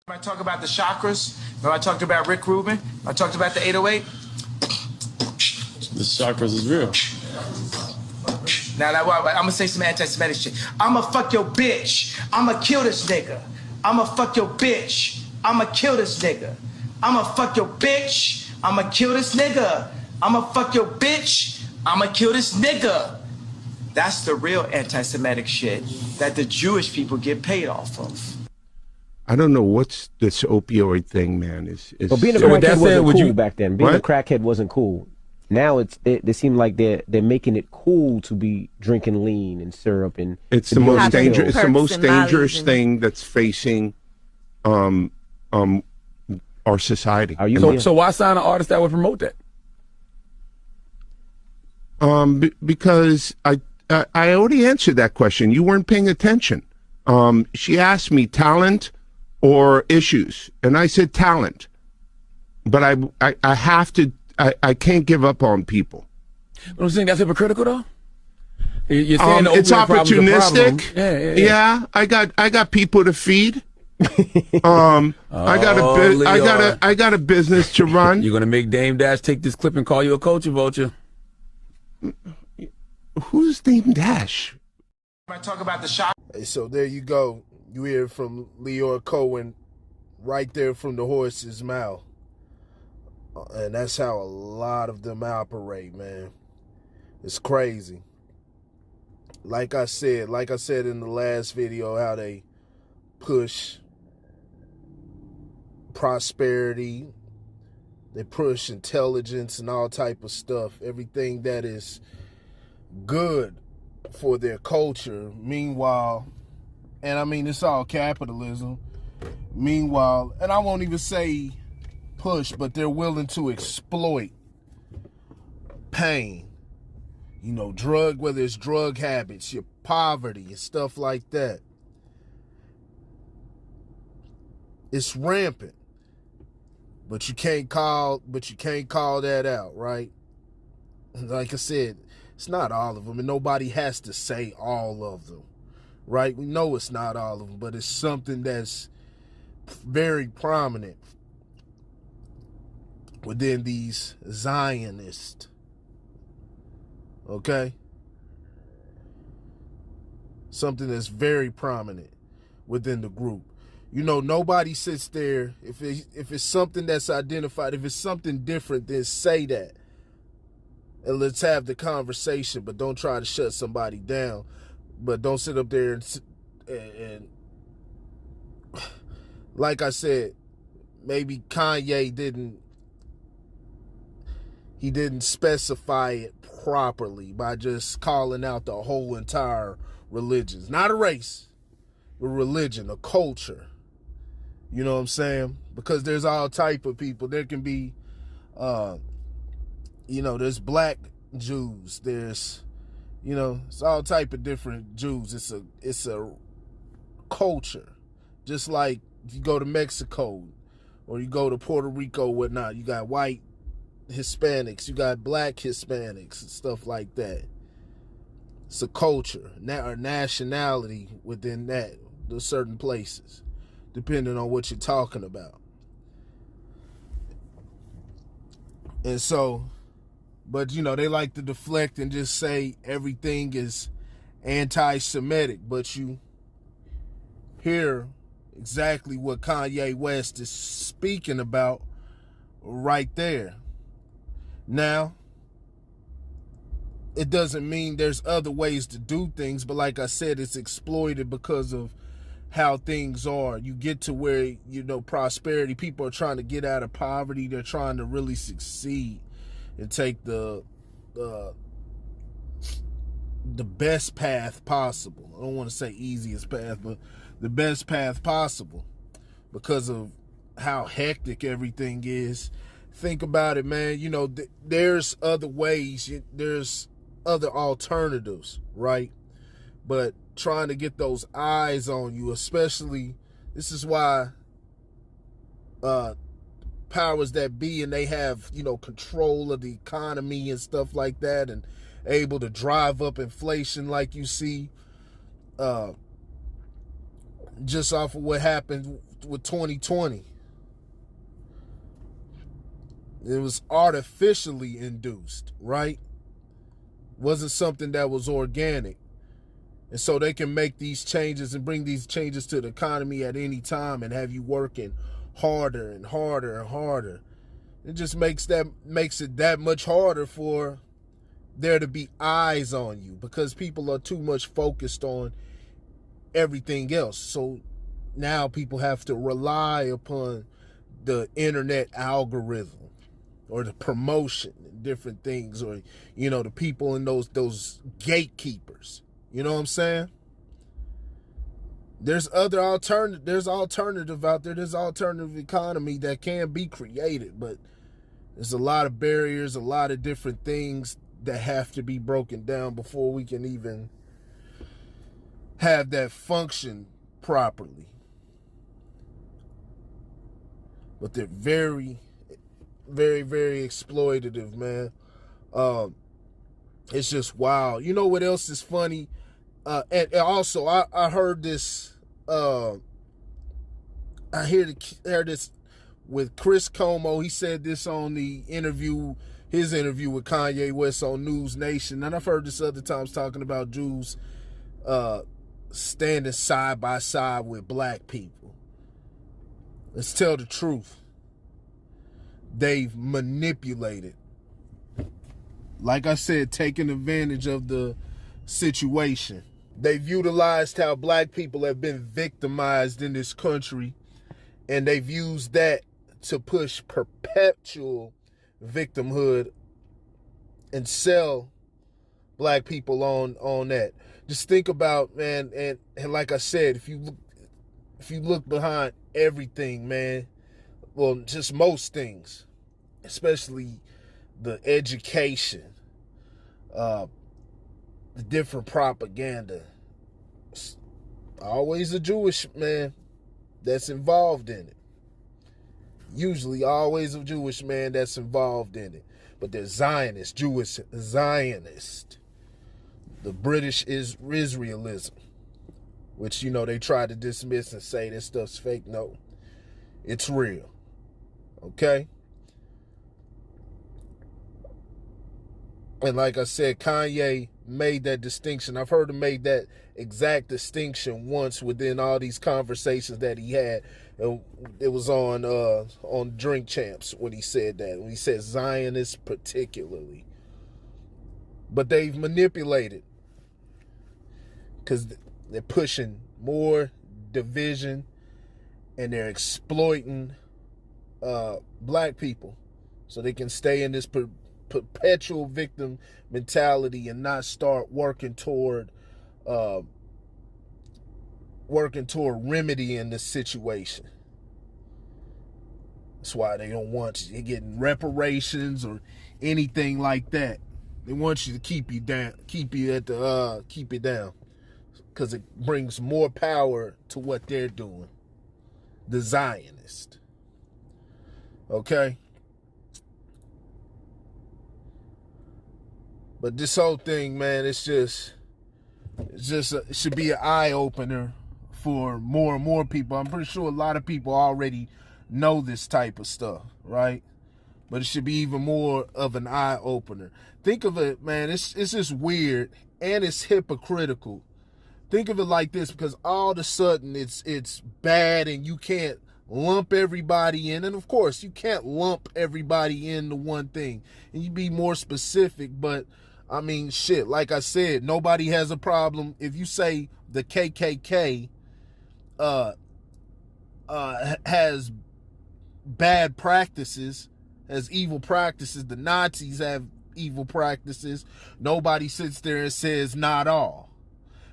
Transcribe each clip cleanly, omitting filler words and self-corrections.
I talk about the chakras. When I talked about Rick Rubin, I talked about the 808. The chakras is real. Now, I'm gonna say some anti-Semitic shit. I'ma fuck your bitch. I'ma kill this nigga. I'ma fuck your bitch. I'ma kill this nigga. I'ma fuck your bitch. I'ma kill this nigga. I'ma fuck your bitch. I'ma kill this nigga. That's the real anti-Semitic shit that the Jewish people get paid off of. I don't know what's this opioid thing, man. But being a crackhead wasn't cool back then. Being a crackhead wasn't cool. Now they seem like they're making it cool to be drinking lean and syrup and it's the most dangerous. It's the most dangerous thing that's facing our society. So why sign an artist that would promote that? Because I already answered that question. You weren't paying attention. She asked me talent or issues, and I said talent. But I have to. I can't give up on people. But I'm saying that's hypocritical, though. You're saying it's opportunistic. Yeah. I got people to feed. I got a business to run. You're gonna make Dame Dash take this clip and call you a culture vulture. Who's Dame Dash? I talk about the shock. Hey, so there you go. You hear from Leor Cohen right there from the horse's mouth. And that's how a lot of them operate, man. It's crazy. Like I said in the last video, how they push prosperity, they push intelligence and all type of stuff, everything that is good for their culture. Meanwhile, and I mean, it's all capitalism. Meanwhile, and I won't even say push, but they're willing to exploit pain. You know, whether it's drug habits, your poverty and stuff like that. It's rampant. But you can't call that out, right? Like I said, it's not all of them, and nobody has to say all of them, right? We know it's not all of them, but it's something that's very prominent within these Zionists, okay? Something that's very prominent within the group. You know, nobody sits there, if it's something that's identified, if it's something different, then say that. And let's have the conversation, but don't try to shut somebody down. But don't sit up there and like I said, maybe Kanye didn't specify it properly by just calling out the whole entire religions. Not a race, but religion, a culture. You know what I'm saying? Because there's all type of people. There can be, there's black Jews. There's, it's all type of different Jews. It's a culture. Just like if you go to Mexico or you go to Puerto Rico, whatnot, you got white Hispanics, you got black Hispanics and stuff like that. It's a culture or nationality within that, the certain places, depending on what you're talking about. And so, but they like to deflect and just say everything is anti-Semitic, but you hear exactly what Kanye West is speaking about right there. Now, it doesn't mean there's other ways to do things, but like I said, it's exploited because of how things are. You get to where, prosperity, people are trying to get out of poverty. They're trying to really succeed and take the best path possible. I don't want to say easiest path, but the best path possible because of how hectic everything is. Think about it, man. There's other ways. There's other alternatives, right? But trying to get those eyes on you, especially, this is why powers that be, and they have, control of the economy and stuff like that, and able to drive up inflation like you see just off of what happened with 2020. It was artificially induced, right? Wasn't something that was organic. And so they can make these changes and bring these changes to the economy at any time and have you working harder and harder and harder. It just makes it that much harder for there to be eyes on you, because people are too much focused on everything else. So now people have to rely upon the internet algorithm or the promotion and different things, or, you know, the people in those gatekeepers. You know what I'm saying? There's alternative out there. There's alternative economy that can be created, but there's a lot of barriers, a lot of different things that have to be broken down before we can even have that function properly. But they're very, very, very exploitative, man. It's just wild. You know what else is funny? And also, I heard this. I heard this with Chris Como. He said this on his interview with Kanye West on News Nation, and I've heard this other times talking about Jews standing side by side with black people. Let's tell the truth. They've manipulated, like I said, taking advantage of the situation. They've utilized how black people have been victimized in this country, and they've used that to push perpetual victimhood and sell black people on that. Just think about, man, and like I said, if you look behind everything, man, well, just most things, especially the education, the different propaganda, it's always a Jewish man that's involved in it. Usually always a Jewish man that's involved in it. But they're Zionist, Jewish Zionist. The British is Israelism, which, you know, they try to dismiss and say this stuff's fake. No, it's real. Okay? And like I said, Kanye made that distinction. I've heard him make that exact distinction once within all these conversations that he had. And it was on Drink Champs when he said that. When he said Zionists particularly. But they've manipulated, because they're pushing more division and they're exploiting black people so they can stay in this perpetual victim mentality and not start working toward remedying the situation. That's why they don't want you getting reparations or anything like that. They want you to keep you down, keep you down, because it brings more power to what they're doing. The Zionist. Okay? But this whole thing, man, it should be an eye-opener for more and more people. I'm pretty sure a lot of people already know this type of stuff, right? But it should be even more of an eye-opener. Think of it, man, it's just weird and it's hypocritical. Think of it like this, because all of a sudden it's bad and you can't lump everybody in. And of course, you can't lump everybody into one thing. And you be more specific, but I mean, shit, like I said, nobody has a problem if you say the KKK has bad practices, has evil practices, the Nazis have evil practices. Nobody sits there and says not all.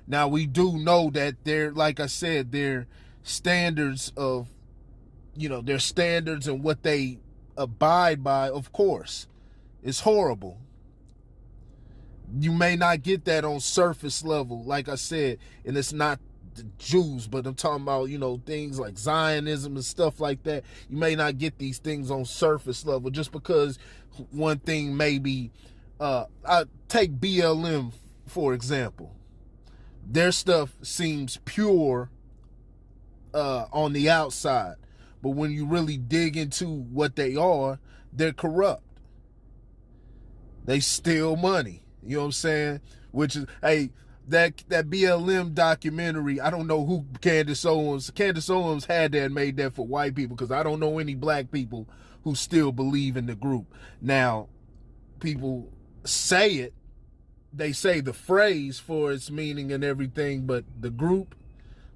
Now, we do know that they're, like I said, their standards of, their standards and what they abide by, of course, is horrible. You may not get that on surface level, like I said, and it's not the Jews, but I'm talking about, things like Zionism and stuff like that. You may not get these things on surface level just because one thing may be, I take BLM, for example. Their stuff seems pure on the outside. But when you really dig into what they are, they're corrupt. They steal money. You know what I'm saying? Which is, hey, that BLM documentary, I don't know who Candace Owens had that and made that for white people, because I don't know any black people who still believe in the group. Now, people say it, they say the phrase for its meaning and everything, but the group,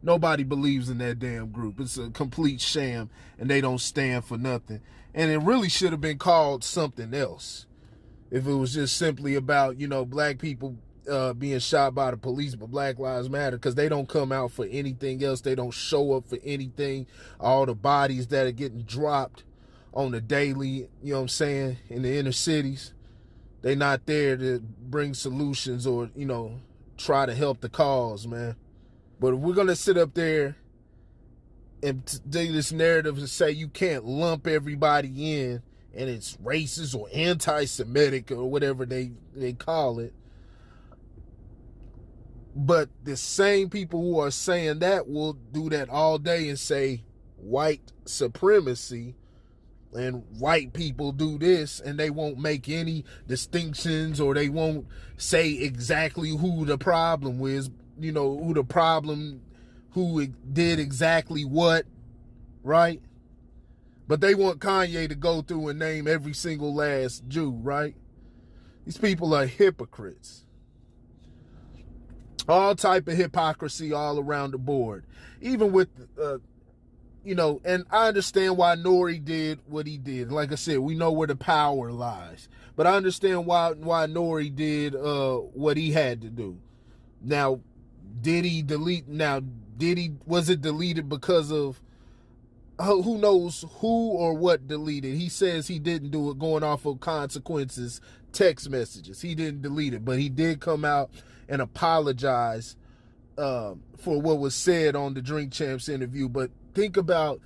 nobody believes in that damn group. It's a complete sham, and they don't stand for nothing. And it really should have been called something else. If it was just simply about, black people being shot by the police, but Black Lives Matter, because they don't come out for anything else. They don't show up for anything. All the bodies that are getting dropped on the daily, you know what I'm saying, in the inner cities, they not there to bring solutions or, try to help the cause, man. But if we're going to sit up there and do this narrative and say you can't lump everybody in and it's racist or anti-Semitic or whatever they call it, but the same people who are saying that will do that all day and say white supremacy and white people do this, and they won't make any distinctions, or they won't say exactly who the problem is, who did exactly what, right? But they want Kanye to go through and name every single last Jew, right? These people are hypocrites. All type of hypocrisy all around the board. Even with, and I understand why Nori did what he did. Like I said, we know where the power lies. But I understand why Nori did what he had to do. Now, was it deleted because of, who knows who or what deleted? He says he didn't do it going off of consequences, text messages. He didn't delete it, but he did come out and apologize for what was said on the Drink Champs interview. But think about,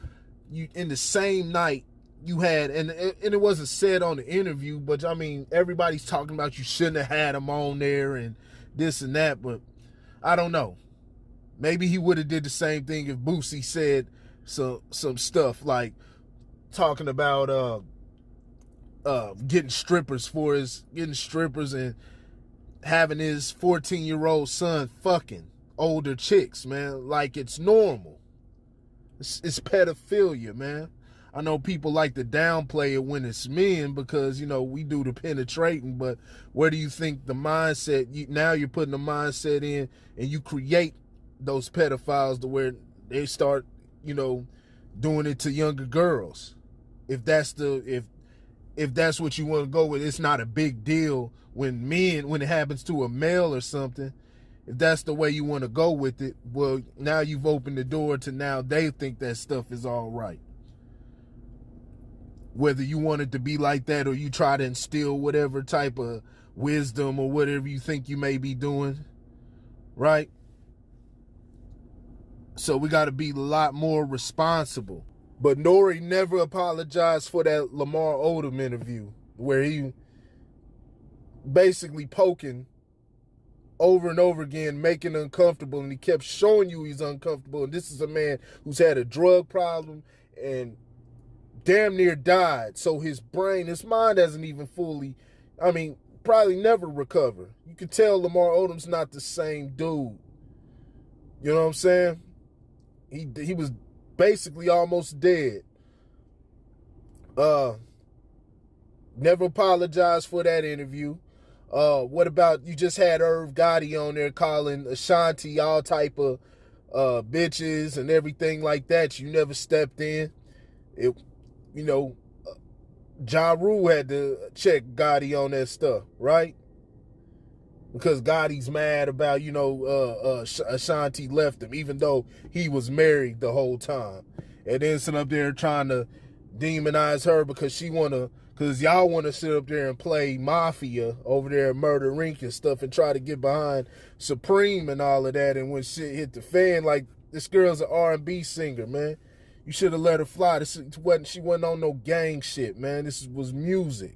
you in the same night you had, and it wasn't said on the interview, but I mean, everybody's talking about you shouldn't have had him on there and this and that, but I don't know. Maybe he would have did the same thing if Boosie said some stuff like talking about getting strippers and having his 14-year-old son fucking older chicks, man, like it's normal. It's pedophilia, man. I know people like to downplay it when it's men because, we do the penetrating, but where do you think the mindset, now you're putting the mindset in and you create those pedophiles to where they start, doing it to younger girls. If that's what you want to go with, it's not a big deal when it happens to a male or something. If that's the way you want to go with it, well, now you've opened the door to now they think that stuff is all right. Whether you want it to be like that or you try to instill whatever type of wisdom or whatever you think you may be doing, right? So we got to be a lot more responsible. But Nori never apologized for that Lamar Odom interview where he basically poking over and over again, making uncomfortable, and he kept showing you he's uncomfortable. And this is a man who's had a drug problem and damn near died. So his mind hasn't even fully, probably never recover. You can tell Lamar Odom's not the same dude. You know what I'm saying? He was basically almost dead. Never apologized for that interview. What about, you just had Irv Gotti on there calling Ashanti all type of bitches and everything like that. You never stepped in. Ja Rule had to check Gotti on that stuff, right? Because Gotti's mad about, Ashanti left him, even though he was married the whole time. And then sit up there trying to demonize her because y'all want to sit up there and play Mafia over there at Murder Inc. and stuff and try to get behind Supreme and all of that. And when shit hit the fan, like, this girl's an R&B singer, man. You should have let her fly. She wasn't on no gang shit, man. This was music.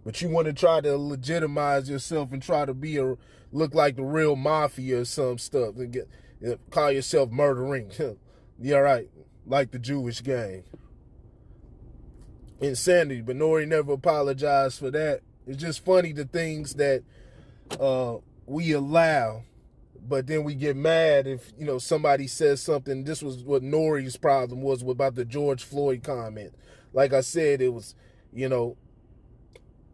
But you want to try to legitimize yourself and try to look like the real mafia or some stuff and call yourself Murder Inc. Yeah, right. Like the Jewish gang. Insanity, but Nori never apologized for that. It's just funny the things that we allow, but then we get mad if, you know, somebody says something. This was what Nori's problem was about the George Floyd comment. Like I said, it was, you know,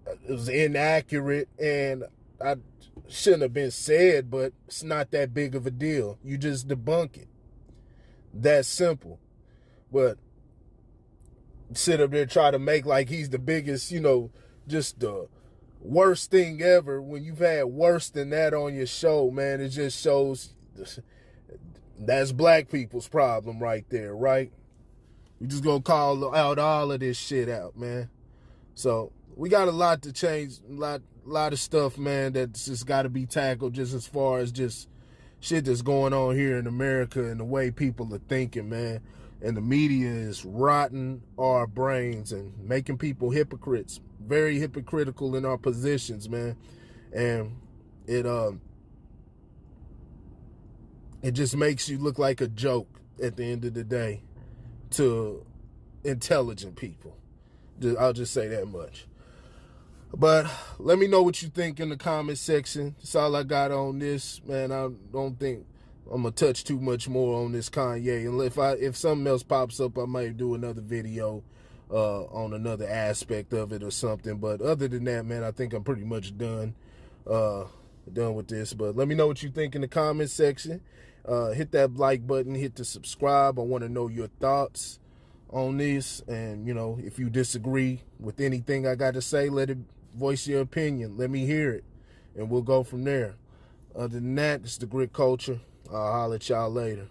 it was inaccurate and I shouldn't have been said, but it's not that big of a deal. You just debunk it. That's simple. But sit up there try to make like he's the biggest, you know, just the worst thing ever when you've had worse than that on your show, man. It just shows that's black people's problem right there, right? We just gonna call out all of this shit out, man. So we got a lot to change, a lot of stuff, man, that's just got to be tackled just as far as just shit that's going on here in America and the way people are thinking, man. And the media is rotting our brains and making people hypocrites, very hypocritical in our positions, man. And it just makes you look like a joke at the end of the day to intelligent people. I'll just say that much. But let me know what you think in the comment section. That's all I got on this, man. I don't think I'm gonna touch too much more on this Kanye. And if something else pops up, I might do another video on another aspect of it or something. But other than that, man, I think I'm pretty much done with this. But let me know what you think in the comment section. Hit that like button, hit the subscribe. I want to know your thoughts on this. And, you know, if you disagree with anything I got to say, voice your opinion. Let me hear it. And we'll go from there. Other than that, it's the Grit Culture. I'll holler at y'all later.